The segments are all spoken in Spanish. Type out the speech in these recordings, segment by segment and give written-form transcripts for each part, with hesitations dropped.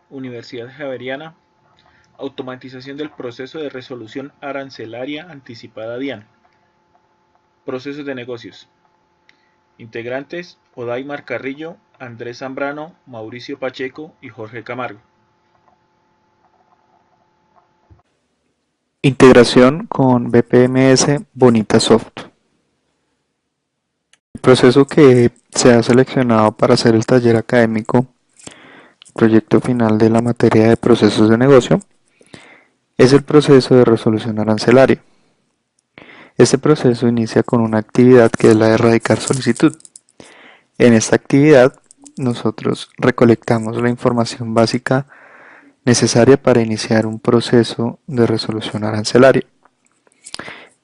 Universidad Javeriana, automatización del proceso de resolución arancelaria anticipada DIAN. Procesos de negocios. Integrantes: Odaymar Carrillo, Andrés Zambrano, Mauricio Pacheco y Jorge Camargo. Integración con BPMS Bonitasoft. El proceso que se ha seleccionado para hacer el taller académico, proyecto final de la materia de procesos de negocio, es el proceso de resolución arancelaria. Este proceso inicia con una actividad que es la de erradicar solicitud. En esta actividad, nosotros recolectamos la información básica necesaria para iniciar un proceso de resolución arancelaria.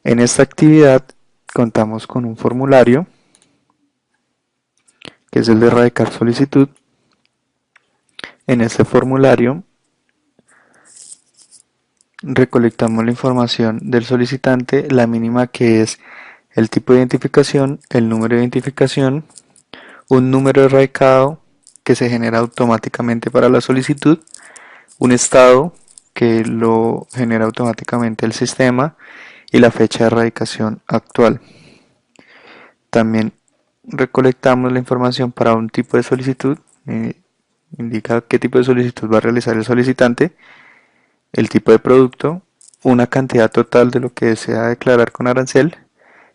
En esta actividad contamos con un formulario, que es el de erradicar solicitud. En este formulario recolectamos la información del solicitante, la mínima, que es el tipo de identificación, el número de identificación, un número erradicado que se genera automáticamente para la solicitud, un estado que lo genera automáticamente el sistema y la fecha de erradicación actual. También recolectamos la información para un tipo de solicitud, indica qué tipo de solicitud va a realizar el solicitante, el tipo de producto, una cantidad total de lo que desea declarar con arancel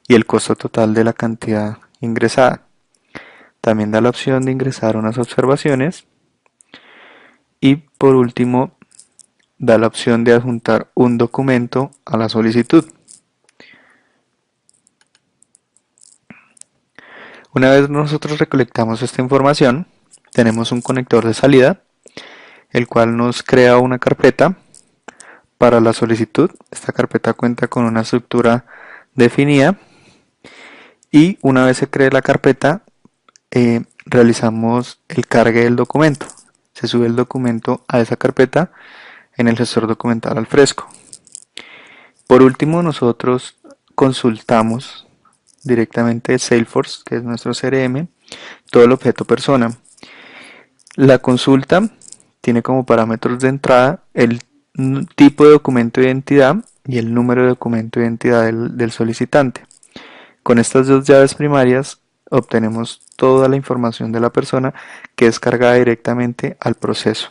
y el costo total de la cantidad ingresada. También da la opción de ingresar unas observaciones y por último da la opción de adjuntar un documento a la solicitud. Una vez nosotros recolectamos esta información, tenemos un conector de salida, el cual nos crea una carpeta para la solicitud. Esta carpeta cuenta con una estructura definida y una vez se cree la carpeta, realizamos el cargue del documento. Se sube el documento a esa carpeta en el gestor documental al fresco. Por último, nosotros consultamos directamente Salesforce, que es nuestro CRM, todo el objeto persona. La consulta tiene como parámetros de entrada el tipo de documento de identidad y el número de documento de identidad del solicitante. Con estas dos llaves primarias obtenemos toda la información de la persona, que es cargada directamente al proceso.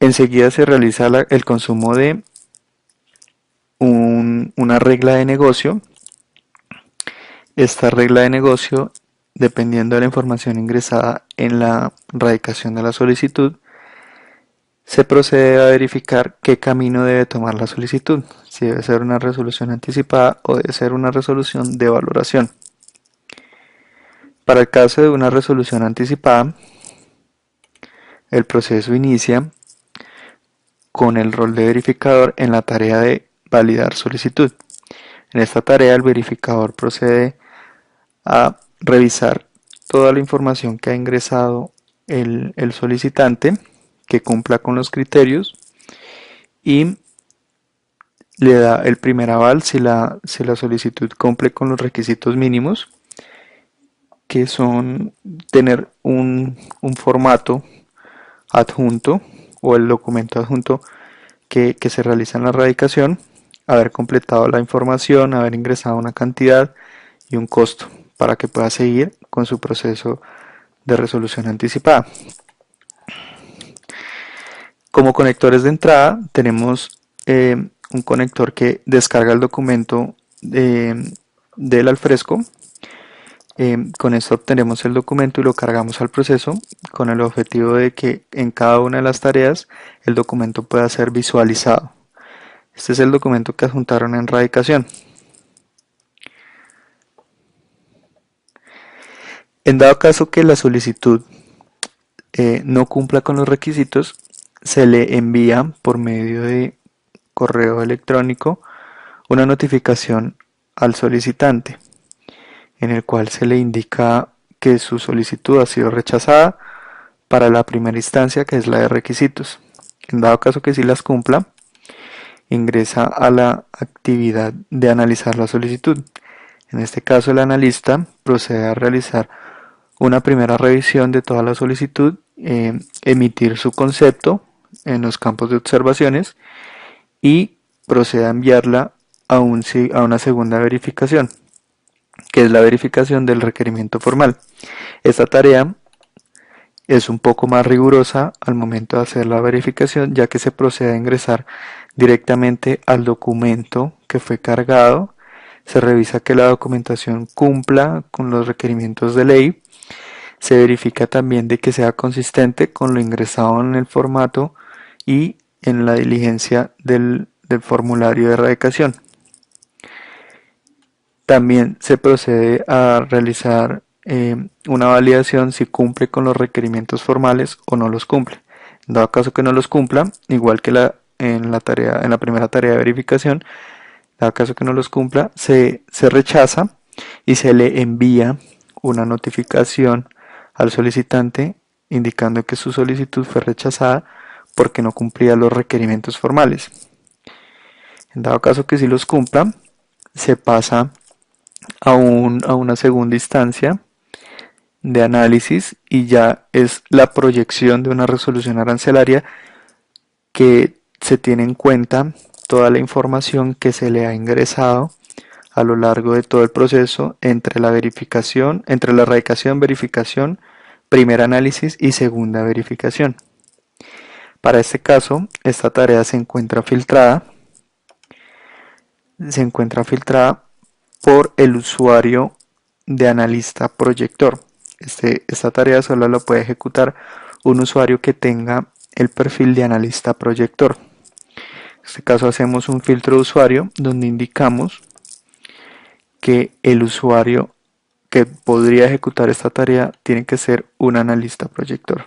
Enseguida se realiza el consumo de una regla de negocio. Esta regla de negocio, dependiendo de la información ingresada en la radicación de la solicitud, se procede a verificar qué camino debe tomar la solicitud, si debe ser una resolución anticipada o debe ser una resolución de valoración. Para el caso de una resolución anticipada, el proceso inicia con el rol de verificador en la tarea de validar solicitud. En esta tarea el verificador procede a revisar toda la información que ha ingresado el solicitante, que cumpla con los criterios, y le da el primer aval si la solicitud cumple con los requisitos mínimos, que son tener un formato adjunto o el documento adjunto que se realiza en la radicación, haber completado la información, haber ingresado una cantidad y un costo para que pueda seguir con su proceso de resolución anticipada. Como conectores de entrada tenemos un conector que descarga el documento del alfresco. Con esto obtenemos el documento y lo cargamos al proceso con el objetivo de que en cada una de las tareas el documento pueda ser visualizado. Este es el documento que adjuntaron en radicación. En dado caso que la solicitud no cumpla con los requisitos, se le envía por medio de correo electrónico una notificación al solicitante, en el cual se le indica que su solicitud ha sido rechazada para la primera instancia, que es la de requisitos. En dado caso que sí las cumpla, ingresa a la actividad de analizar la solicitud. En este caso, el analista procede a realizar una primera revisión de toda la solicitud emitir su concepto en los campos de observaciones y procede a enviarla a una segunda verificación, que es la verificación del requerimiento formal. Esta tarea es un poco más rigurosa al momento de hacer la verificación, ya que se procede a ingresar directamente al documento que fue cargado. Se revisa que la documentación cumpla con los requerimientos de ley. Se verifica también de que sea consistente con lo ingresado en el formato y en la diligencia del formulario de erradicación. También se procede a realizar una validación si cumple con los requerimientos formales o no los cumple. En dado caso que no los cumpla, igual que en la primera tarea de verificación, en dado caso que no los cumpla, se rechaza y se le envía una notificación al solicitante indicando que su solicitud fue rechazada porque no cumplía los requerimientos formales. En dado caso que sí los cumpla, se pasa a una segunda instancia de análisis y ya es la proyección de una resolución arancelaria que se tiene en cuenta toda la información que se le ha ingresado a lo largo de todo el proceso entre la erradicación, verificación, primer análisis y segunda verificación. Para este caso, esta tarea se encuentra filtrada por el usuario de analista proyector. Esta tarea solo la puede ejecutar un usuario que tenga el perfil de analista proyector. En este caso hacemos un filtro de usuario donde indicamos que el usuario que podría ejecutar esta tarea tiene que ser un analista proyector.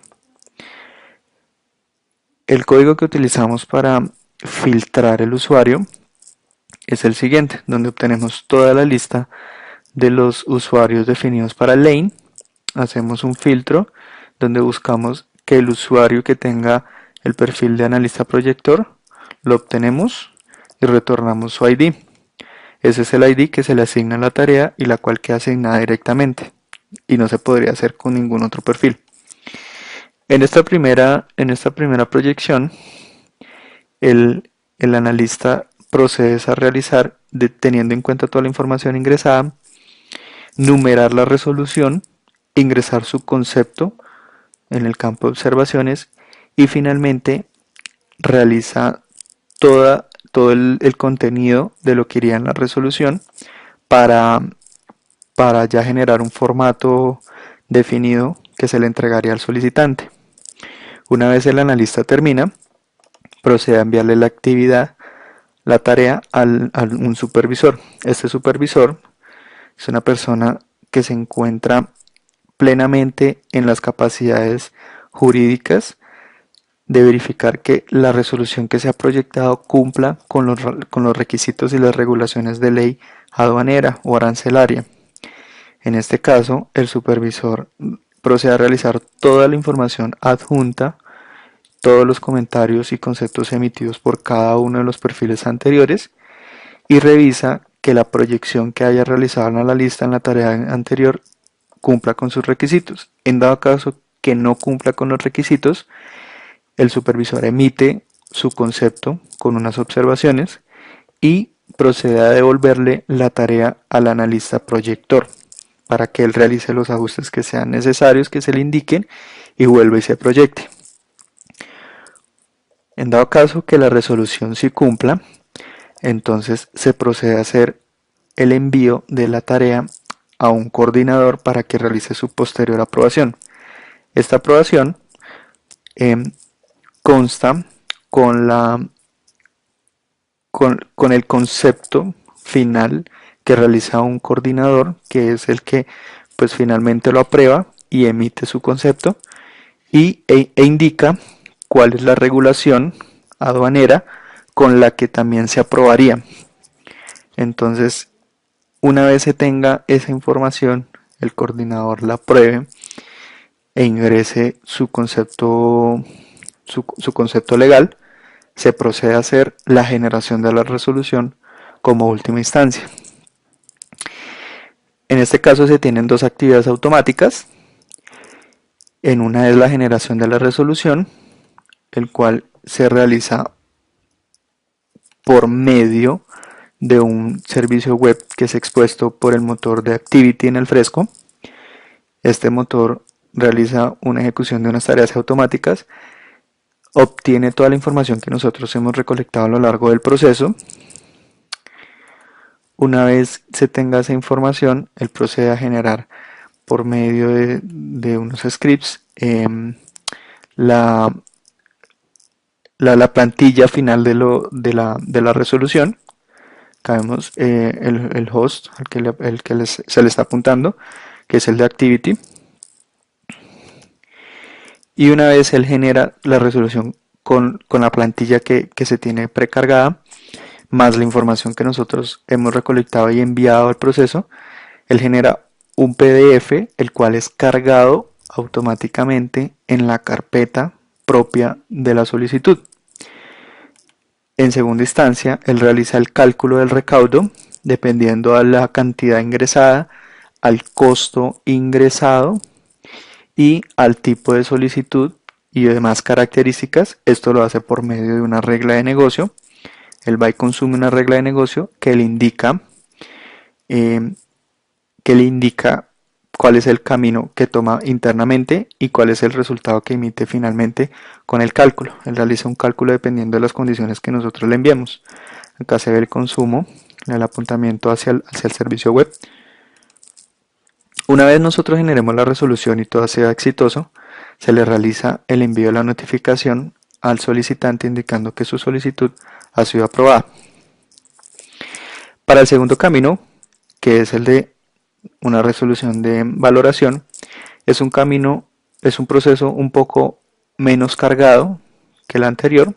El código que utilizamos para filtrar el usuario es el siguiente, donde obtenemos toda la lista de los usuarios definidos para lane. Hacemos un filtro donde buscamos que el usuario que tenga el perfil de analista proyector lo obtenemos y retornamos su ID. Ese es el ID que se le asigna a la tarea y la cual queda asignada directamente y no se podría hacer con ningún otro perfil. En esta primera proyección, el analista procede a realizar, teniendo en cuenta toda la información ingresada, numerar la resolución, ingresar su concepto en el campo de observaciones y finalmente realiza todo el contenido de lo que iría en la resolución para ya generar un formato definido que se le entregaría al solicitante. Una vez el analista termina, procede a enviarle la tarea a un supervisor. Este supervisor es una persona que se encuentra plenamente en las capacidades jurídicas de verificar que la resolución que se ha proyectado cumpla con los requisitos y las regulaciones de ley aduanera o arancelaria. En este caso, el supervisor procede a realizar toda la información adjunta, todos los comentarios y conceptos emitidos por cada uno de los perfiles anteriores y revisa que la proyección que haya realizado en la lista en la tarea anterior cumpla con sus requisitos. En dado caso que no cumpla con los requisitos, el supervisor emite su concepto con unas observaciones y procede a devolverle la tarea al analista proyector para que él realice los ajustes que sean necesarios, que se le indiquen y vuelva y se proyecte. En dado caso que la resolución sí cumpla, entonces se procede a hacer el envío de la tarea a un coordinador para que realice su posterior aprobación. Esta aprobación consta con el concepto final que realiza un coordinador, que es el que pues finalmente lo aprueba y emite su concepto e indica cuál es la regulación aduanera con la que también se aprobaría. Entonces, una vez se tenga esa información, el coordinador la apruebe e ingrese su concepto legal, se procede a hacer la generación de la resolución como última instancia. En este caso se tienen dos actividades automáticas. En una es la generación de la resolución, el cual se realiza por medio de un servicio web que es expuesto por el motor de Activity en el Fresco. Este motor realiza una ejecución de unas tareas automáticas, obtiene toda la información que nosotros hemos recolectado a lo largo del proceso. Una vez se tenga esa información, él procede a generar por medio de unos scripts la, la plantilla final de la resolución. Acá vemos el host al que, se le está apuntando, que es el de Activity. Y una vez él genera la resolución con la plantilla que se tiene precargada, más la información que nosotros hemos recolectado y enviado al proceso, él genera un PDF, el cual es cargado automáticamente en la carpeta propia de la solicitud. En segunda instancia, él realiza el cálculo del recaudo dependiendo a la cantidad ingresada, al costo ingresado y al tipo de solicitud y demás características. Esto lo hace por medio de una regla de negocio. Él va y consume una regla de negocio eh, que le indica cuál es el camino que toma internamente y cuál es el resultado que emite finalmente con el cálculo. Él realiza un cálculo dependiendo de las condiciones que nosotros le enviemos. Acá se ve el consumo, el apuntamiento hacia el servicio web. Una vez nosotros generemos la resolución y todo sea exitoso, se le realiza el envío de la notificación al solicitante indicando que su solicitud ha sido aprobada. Para el segundo camino, que es el de una resolución de valoración, es un proceso un poco menos cargado que el anterior,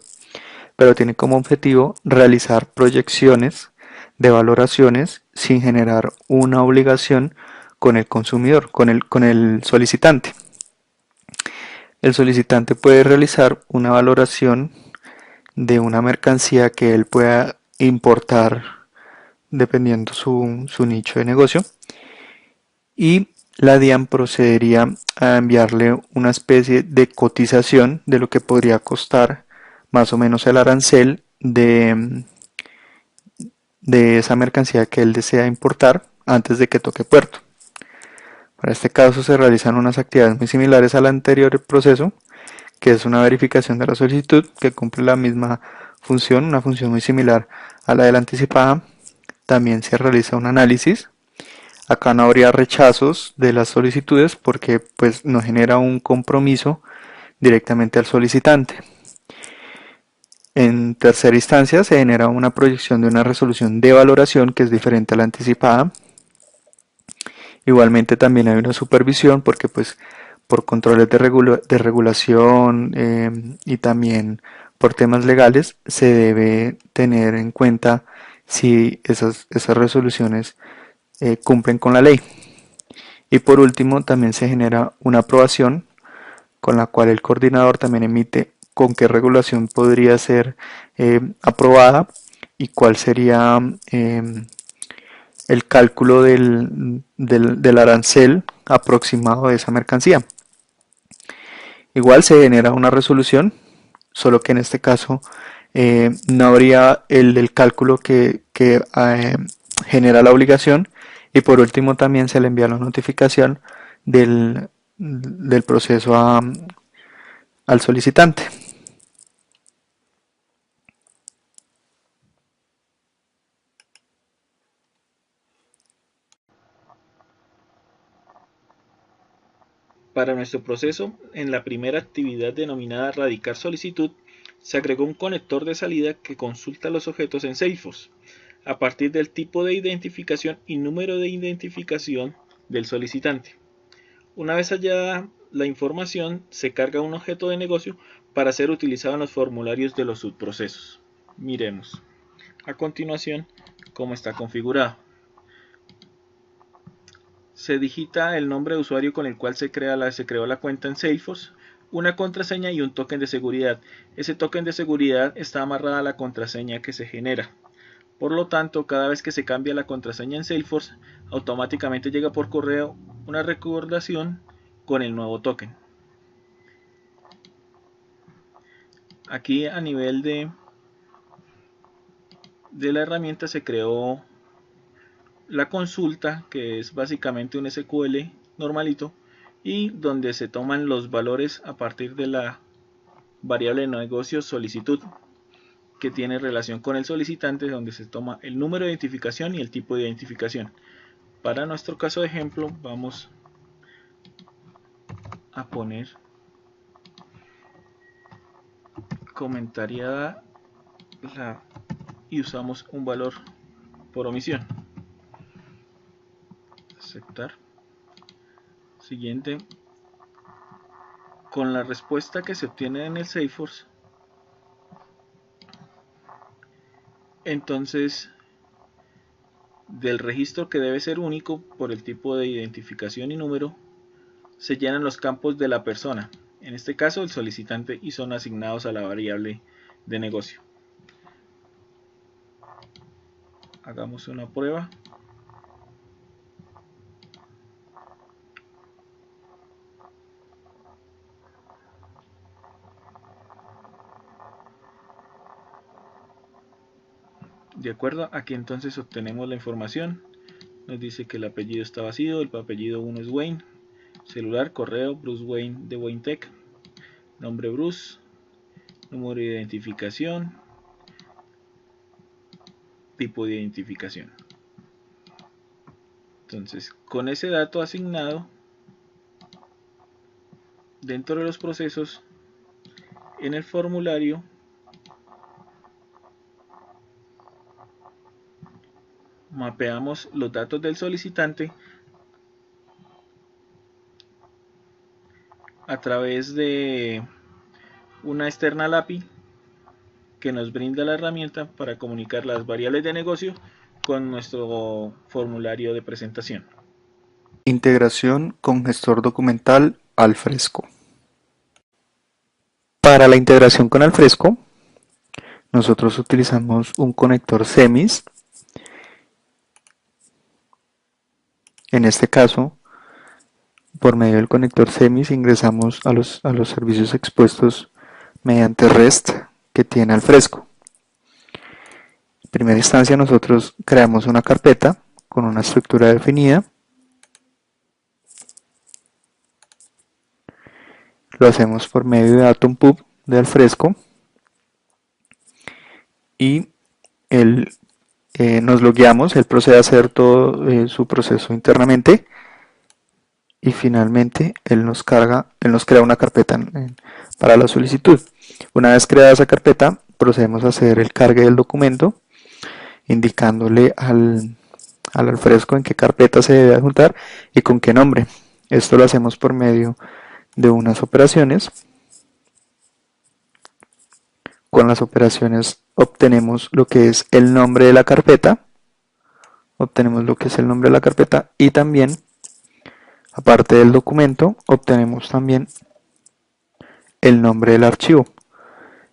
pero tiene como objetivo realizar proyecciones de valoraciones sin generar una obligación con el consumidor, con el solicitante. El solicitante puede realizar una valoración de una mercancía que él pueda importar dependiendo su nicho de negocio, y la DIAN procedería a enviarle una especie de cotización de lo que podría costar más o menos el arancel de esa mercancía que él desea importar antes de que toque puerto. Para este caso se realizan unas actividades muy similares al anterior proceso, que es una verificación de la solicitud que cumple la misma función, una función muy similar a la de la anticipada. También se realiza un análisis. Acá no habría rechazos de las solicitudes porque pues no genera un compromiso directamente al solicitante. En tercera instancia se genera una proyección de una resolución de valoración que es diferente a la anticipada. Igualmente también hay una supervisión porque pues por controles de regulación y también por temas legales se debe tener en cuenta si esas resoluciones cumplen con la ley. Y por último también se genera una aprobación con la cual el coordinador también emite con qué regulación podría ser aprobada y cuál sería el cálculo del arancel aproximado de esa mercancía. Igual se genera una resolución, solo que en este caso no habría el cálculo que genera la obligación, y por último también se le envía la notificación del proceso al solicitante. Para nuestro proceso, en la primera actividad denominada radicar solicitud, se agregó un conector de salida que consulta los objetos en Salesforce a partir del tipo de identificación y número de identificación del solicitante. Una vez hallada la información, se carga un objeto de negocio para ser utilizado en los formularios de los subprocesos. Miremos a continuación cómo está configurado. Se digita el nombre de usuario con el cual se creó la cuenta en Salesforce, una contraseña y un token de seguridad. Ese token de seguridad está amarrado a la contraseña que se genera. Por lo tanto, cada vez que se cambia la contraseña en Salesforce, automáticamente llega por correo una recordación con el nuevo token. Aquí a nivel de la herramienta se creó la consulta, que es básicamente un SQL normalito, y donde se toman los valores a partir de la variable de negocio solicitud, que tiene relación con el solicitante, donde se toma el número de identificación y el tipo de identificación. Para nuestro caso de ejemplo vamos a poner comentariada y usamos un valor por omisión. Aceptar. Siguiente. Con la respuesta que se obtiene en el Salesforce, entonces del registro, que debe ser único por el tipo de identificación y número, se llenan los campos de la persona, en este caso el solicitante, y son asignados a la variable de negocio. Hagamos una prueba. De acuerdo, aquí entonces obtenemos la información. Nos dice que el apellido está vacío, el apellido 1 es Wayne, celular, correo, Bruce Wayne de Wayne Tech, nombre Bruce, número de identificación, tipo de identificación. Entonces, con ese dato asignado dentro de los procesos, en el formulario mapeamos los datos del solicitante a través de una external API que nos brinda la herramienta para comunicar las variables de negocio con nuestro formulario de presentación. Integración con gestor documental Alfresco. Para la integración con Alfresco, nosotros utilizamos un conector CEMIS. En este caso, por medio del conector CEMIS ingresamos a los servicios expuestos mediante REST que tiene Alfresco. En primera instancia nosotros creamos una carpeta con una estructura definida. Lo hacemos por medio de AtomPub de Alfresco y nos logueamos, él procede a hacer todo su proceso internamente y finalmente él nos crea una carpeta para la solicitud. Una vez creada esa carpeta, procedemos a hacer el cargue del documento, indicándole al Alfresco en qué carpeta se debe adjuntar y con qué nombre. Esto lo hacemos por medio de unas operaciones. Con las operaciones obtenemos lo que es el nombre de la carpeta. Y también, aparte del documento, obtenemos también el nombre del archivo.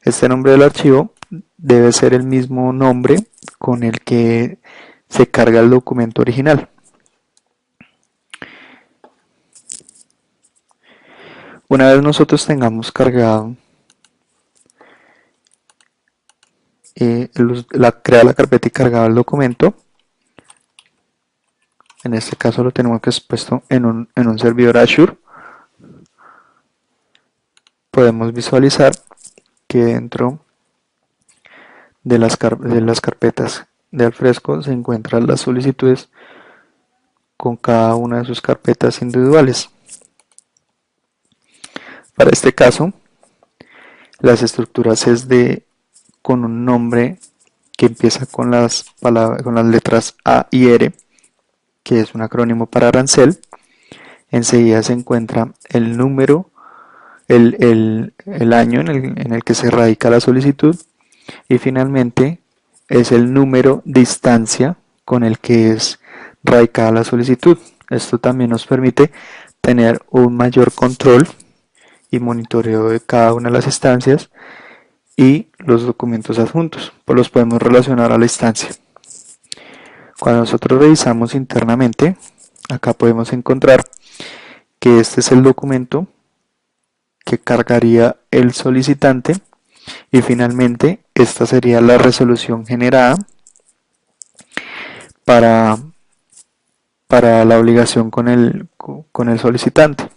Este nombre del archivo debe ser el mismo nombre con el que se carga el documento original. Una vez nosotros tengamos cargado crear la carpeta y cargado el documento, en este caso lo tenemos expuesto en un servidor Azure, podemos visualizar que dentro de las carpetas de Alfresco se encuentran las solicitudes con cada una de sus carpetas individuales. Para este caso, las estructuras es con un nombre que empieza con las letras A y R, que es un acrónimo para arancel. Enseguida se encuentra el número, el año en el que se radica la solicitud, y finalmente es el número de instancia con el que es radicada la solicitud. Esto también nos permite tener un mayor control y monitoreo de cada una de las instancias y los documentos adjuntos, pues los podemos relacionar a la instancia. Cuando nosotros revisamos internamente, acá podemos encontrar que este es el documento que cargaría el solicitante Y finalmente, esta sería la resolución generada para, para la obligación con el solicitante.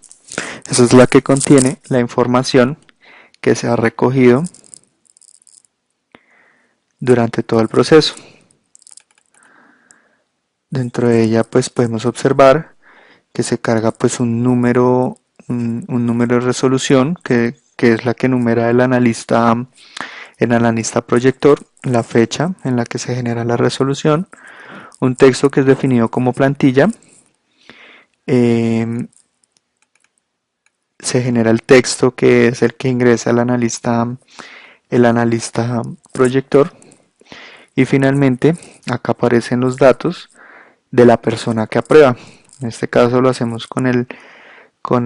Esa es la que contiene la información que se ha recogido durante todo el proceso. Dentro de ella pues podemos observar que se carga pues un número de resolución que es la que numera el analista proyector, la fecha en la que se genera la resolución, un texto que es definido como plantilla, eh, se genera el texto que es el que ingresa el analista proyector y finalmente acá aparecen los datos de la persona que aprueba. En este caso lo hacemos con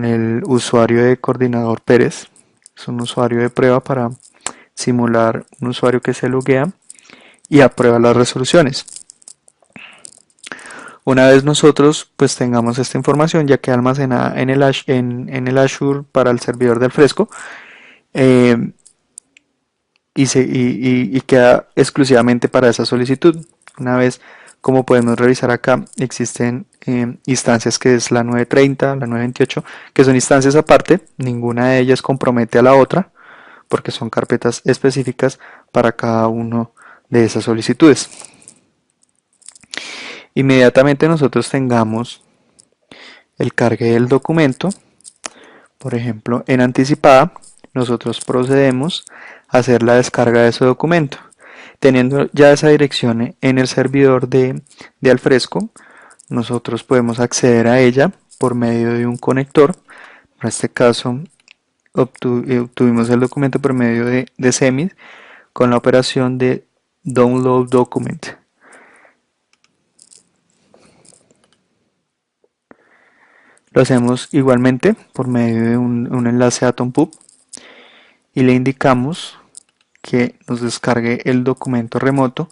el usuario de coordinador Pérez. Es un usuario de prueba para simular un usuario que se loguea y aprueba las resoluciones. Una vez nosotros pues tengamos esta información ya queda almacenada en el Azure para el servidor del Fresco eh, y queda exclusivamente para esa solicitud. Una vez, como podemos revisar acá, existen instancias que es la 930, la 928, que son instancias aparte, ninguna de ellas compromete a la otra, porque son carpetas específicas para cada uno de esas solicitudes. Inmediatamente nosotros tengamos el cargue del documento, por ejemplo, en anticipada, nosotros procedemos a hacer la descarga de ese documento. Teniendo ya esa dirección en el servidor de Alfresco, nosotros podemos acceder a ella por medio de un conector. En este caso, obtuvimos el documento por medio de Semid con la operación de Download Document. Lo hacemos igualmente por medio de un enlace AtomPub y le indicamos que nos descargue el documento remoto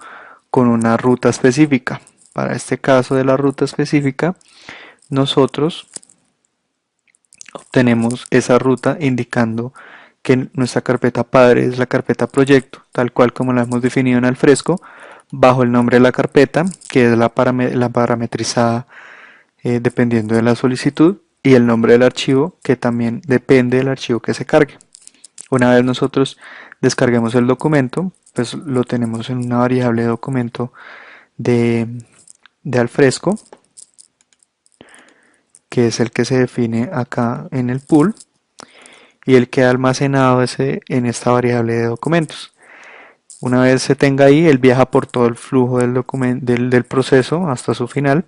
con una ruta específica. Para este caso de la ruta específica, nosotros obtenemos esa ruta indicando que nuestra carpeta padre es la carpeta proyecto, tal cual como la hemos definido en Alfresco, bajo el nombre de la carpeta, que es la parametrizada dependiendo de la solicitud, y el nombre del archivo, que también depende del archivo que se cargue. Una vez nosotros descarguemos el documento, pues lo tenemos en una variable de documento de Alfresco, que es el que se define acá en el pool, y el que ha almacenado en esta variable de documentos. Una vez se tenga ahí, él viaja por todo el flujo del proceso hasta su final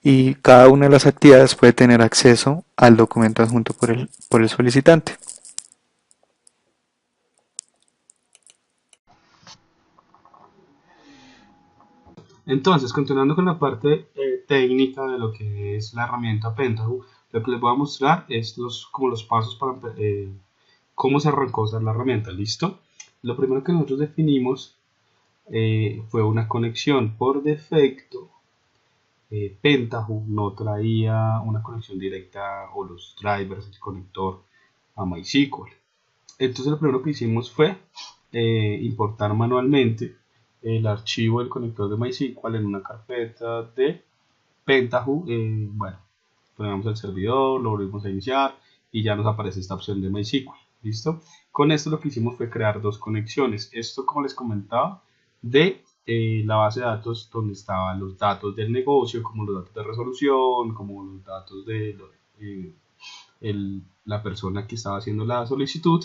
y cada una de las actividades puede tener acceso al documento adjunto por el solicitante. Entonces, continuando con la parte técnica de lo que es la herramienta Pentaho, lo que les voy a mostrar es como los pasos para cómo se arrancó a usar la herramienta. ¿Listo? Lo primero que nosotros definimos fue una conexión. Por defecto, Pentaho no traía una conexión directa o los drivers, el conector a MySQL. Entonces, lo primero que hicimos fue importar manualmente el archivo del conector de MySQL en una carpeta de Pentaho. Bueno, ponemos el servidor, lo volvemos a iniciar y ya nos aparece esta opción de MySQL. ¿Listo? Con esto lo que hicimos fue crear dos conexiones. Esto, como les comentaba, de la base de datos donde estaban los datos del negocio, como los datos de resolución, como los datos de la persona que estaba haciendo la solicitud,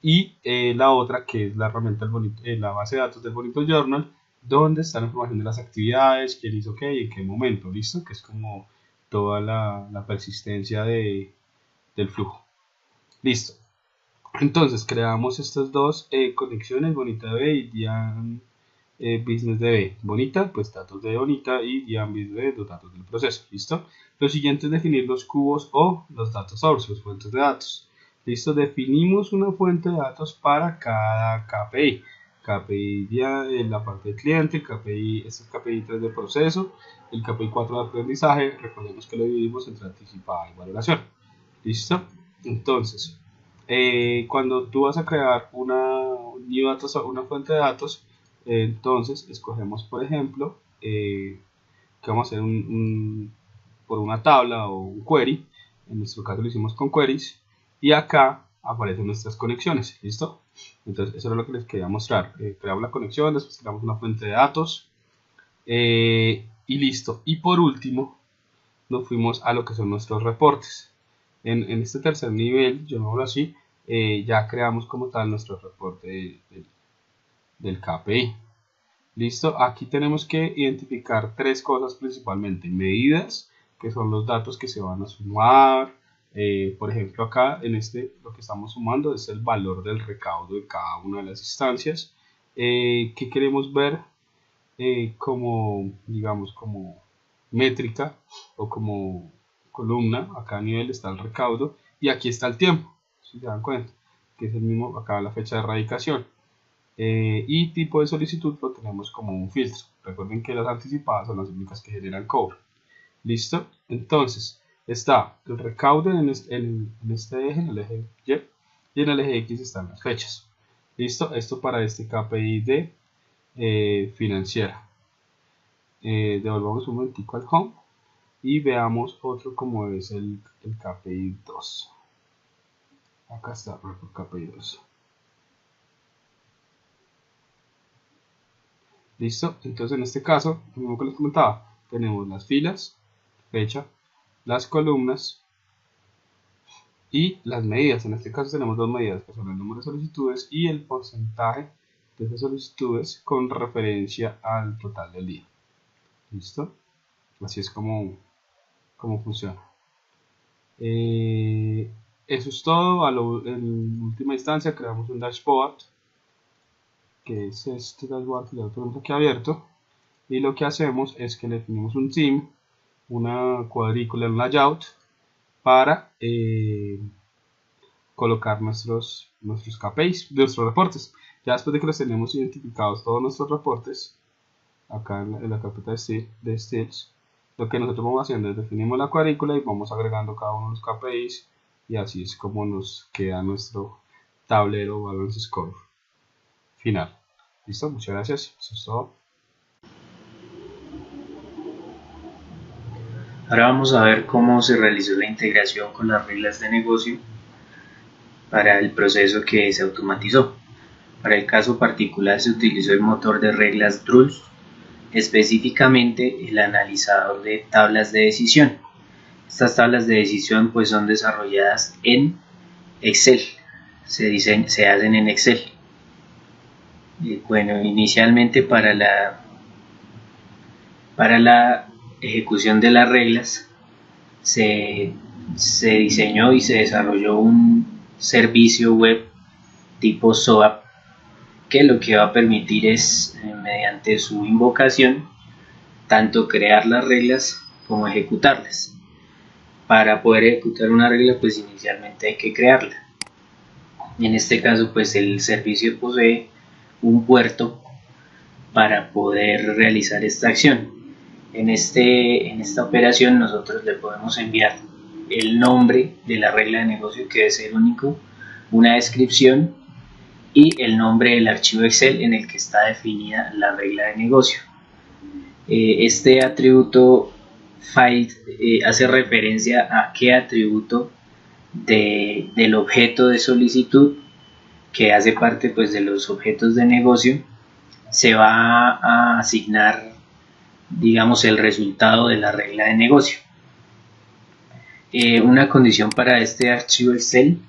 y la otra que es la herramienta, la base de datos del Bonito Journal, donde está la información de las actividades, quién hizo qué y en qué momento, ¿listo? Que es como toda la persistencia del flujo. Listo. Entonces creamos estas dos conexiones, BonitaDB y Dian BusinessDB. Bonita, pues datos de Bonita, y Dian BusinessDB, los datos del proceso. ¿Listo? Lo siguiente es definir los cubos o los data sources, las fuentes de datos. ¿Listo? Definimos una fuente de datos para cada KPI. KPI ya en la parte del cliente, el KPI, este es el KPI 3 de proceso, el KPI 4 de aprendizaje. Recordemos que lo dividimos entre anticipada y valoración. ¿Listo? Entonces, Cuando tú vas a crear una fuente de datos, entonces escogemos, por ejemplo, que vamos a hacer por una tabla o un query. En nuestro caso lo hicimos con queries, y acá aparecen nuestras conexiones. ¿Listo? Entonces eso es lo que les quería mostrar. Creamos la conexión, después creamos una fuente de datos, y listo. Y por último nos fuimos a lo que son nuestros reportes. En este tercer nivel, yo no hablo así, ya creamos como tal nuestro reporte del KPI. Listo, aquí tenemos que identificar tres cosas principalmente: medidas, que son los datos que se van a sumar. Por ejemplo, acá en lo que estamos sumando es el valor del recaudo de cada una de las instancias. ¿Qué queremos ver como, digamos, como métrica o como columna? Acá a nivel está el recaudo y aquí está el tiempo, si se dan cuenta, que es el mismo, acá la fecha de erradicación. Y tipo de solicitud lo tenemos como un filtro. Recuerden que las anticipadas son las únicas que generan cobro. ¿Listo? Entonces está el recaudo en este eje, en el eje Y, y en el eje X están las fechas. ¿Listo? Esto para este KPI de financiera. Devolvamos un momentico al home y veamos otro como es el KPI 2. Acá está el KPI 2. ¿Listo? Entonces en este caso, lo mismo que les comentaba, tenemos las filas, fecha, las columnas y las medidas. En este caso tenemos dos medidas, que son el número de solicitudes y el porcentaje de esas solicitudes con referencia al total del día. ¿Listo? Así es como funciona. Eso es todo. En última instancia creamos un dashboard, que es este dashboard que ya lo tenemos aquí abierto, y lo que hacemos es que le definimos un theme, una cuadrícula, un layout para colocar nuestros KPIs, nuestros reportes. Ya después de que los tenemos identificados todos nuestros reportes, acá en la carpeta de Steels, lo que nosotros vamos haciendo es definimos la cuadrícula y vamos agregando cada uno de los KPIs, y así es como nos queda nuestro tablero Balance Score final. ¿Listo? Muchas gracias. Eso es todo. Ahora vamos a ver cómo se realizó la integración con las reglas de negocio para el proceso que se automatizó. Para el caso particular se utilizó el motor de reglas Drools, específicamente el analizador de tablas de decisión. Estas tablas de decisión pues son desarrolladas en Excel, se hacen en Excel. Bueno, inicialmente para la ejecución de las reglas se diseñó y se desarrolló un servicio web tipo SOAP, que lo que va a permitir es, mediante su invocación, tanto crear las reglas como ejecutarlas. Para poder ejecutar una regla pues inicialmente hay que crearla. En este caso pues el servicio posee un puerto para poder realizar esta acción. En esta operación nosotros le podemos enviar el nombre de la regla de negocio, que debe ser único, una descripción y el nombre del archivo Excel en el que está definida la regla de negocio. Este atributo file hace referencia a qué atributo del objeto de solicitud, que hace parte pues de los objetos de negocio, se va a asignar, digamos, el resultado de la regla de negocio. Una condición para este archivo Excel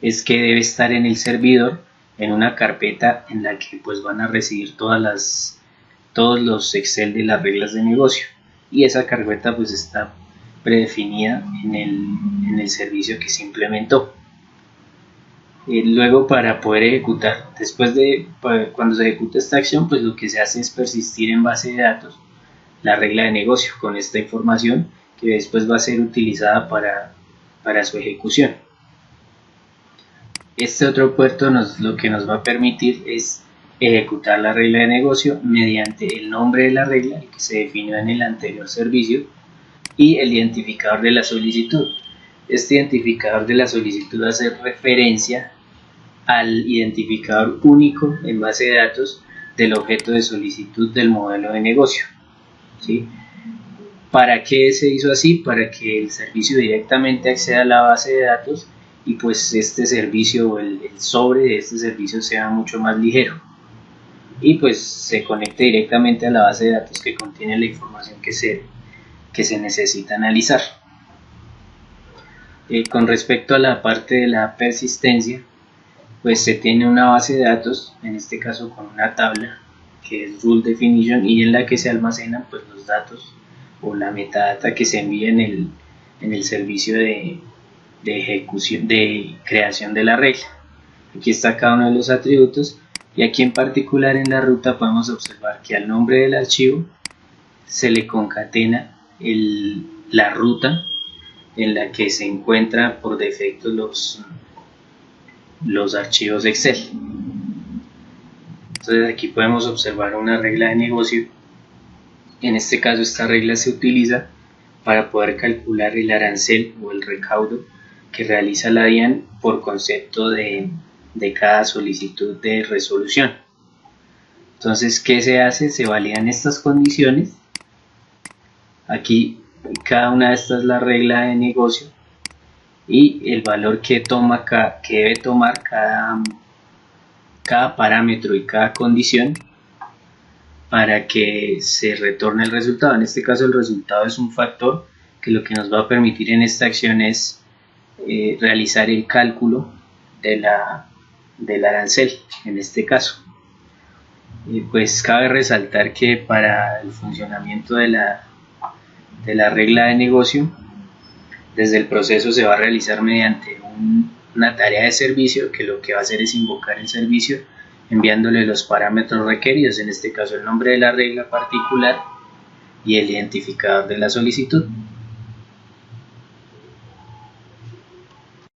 es que debe estar en el servidor en una carpeta en la que pues van a recibir todos los Excel de las reglas de negocio, y esa carpeta pues está predefinida en el servicio que se implementó. Luego, para poder ejecutar, cuando se ejecuta esta acción, pues lo que se hace es persistir en base de datos la regla de negocio con esta información, que después va a ser utilizada para su ejecución. Este otro puerto lo que nos va a permitir es ejecutar la regla de negocio mediante el nombre de la regla, que se definió en el anterior servicio, y el identificador de la solicitud. este identificador de la solicitud hace referencia al identificador único en base de datos del objeto de solicitud del modelo de negocio, ¿sí? ¿Para qué se hizo así? Para que el servicio directamente acceda a la base de datos y pues este servicio o el sobre de este servicio sea mucho más ligero y pues se conecte directamente a la base de datos que contiene la información que se necesita analizar. Con respecto a la parte de la persistencia, pues se tiene una base de datos, en este caso con una tabla que es rule definition y en la que se almacenan pues los datos o la metadata que se envía en el servicio de ejecución, de creación de la regla. Aquí está cada uno de los atributos y aquí en particular en la ruta podemos observar que al nombre del archivo se le concatena la ruta en la que se encuentran por defecto los archivos Excel. Entonces aquí podemos observar una regla de negocio. En este caso esta regla se utiliza para poder calcular el arancel o el recaudo que realiza la DIAN por concepto de cada solicitud de resolución. Entonces, ¿qué se hace? Se validan estas condiciones. Aquí cada una de estas es la regla de negocio y el valor que debe tomar cada parámetro y cada condición para que se retorne el resultado. En este caso el resultado es un factor que lo que nos va a permitir en esta acción es realizar el cálculo del arancel en este caso. Pues cabe resaltar que para el funcionamiento de la regla de negocio, desde el proceso se va a realizar mediante una tarea de servicio que lo que va a hacer es invocar el servicio enviándole los parámetros requeridos, en este caso el nombre de la regla particular y el identificador de la solicitud.